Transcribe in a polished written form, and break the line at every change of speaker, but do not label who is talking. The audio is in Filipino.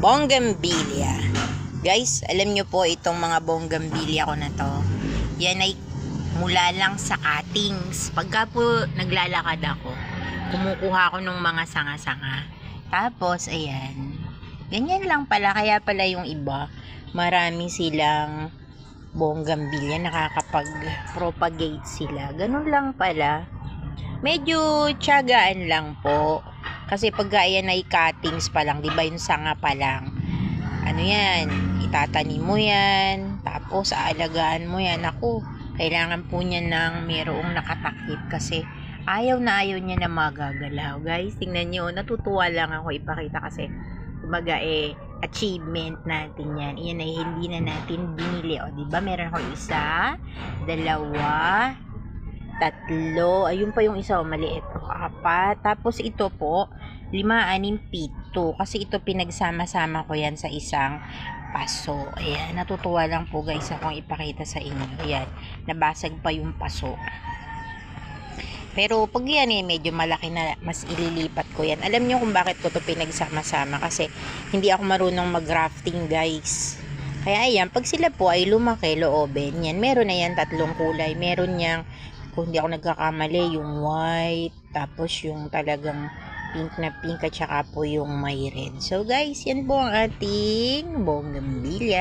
Bougainvillea. Guys, alam nyo po itong mga bougainvillea ko na to. Yan ay mula lang sa cuttings. Pagka po naglalakad ako, kumukuha ako ng mga sanga-sanga. Tapos, ayan. Ganyan lang pala. Kaya pala yung iba, marami silang bougainvillea, nakakapag-propagate sila. Ganun lang pala. Medyo tiyagaan lang po. Kasi pagka yan ay cuttings pa lang, di ba yung sanga pa lang. Ano yan, itatanim mo yan, tapos aalagaan mo yan. Ako, kailangan po niya ng mayroong nakatakip kasi ayaw niya na magagalaw. Guys, tingnan nyo, natutuwa lang ako ipakita kasi kumbaga achievement natin yan. Iyan ay hindi na natin binili. O, diba? Meron ako isa, dalawa, tatlo. Ayun pa yung isa, maliit. Apat. Tapos ito po, 5, 6, 7. Kasi ito pinagsama-sama ko yan sa isang paso. Ayan, natutuwa lang po guys akong ipakita sa inyo. Ayan, nabasag pa yung paso. Pero pag yan medyo malaki na, mas ililipat ko yan. Alam nyo kung bakit ko to pinagsama-sama? Kasi hindi ako marunong mag-grafting guys. Kaya ayan, pag sila po ay lumaki, loobin yan. Meron na yan 3 kulay. Meron niyang, kung hindi ako nagkakamali, yung white, tapos yung talagang pink na pink, at saka po yung may red. So guys, yan po ang ating bougainvillea.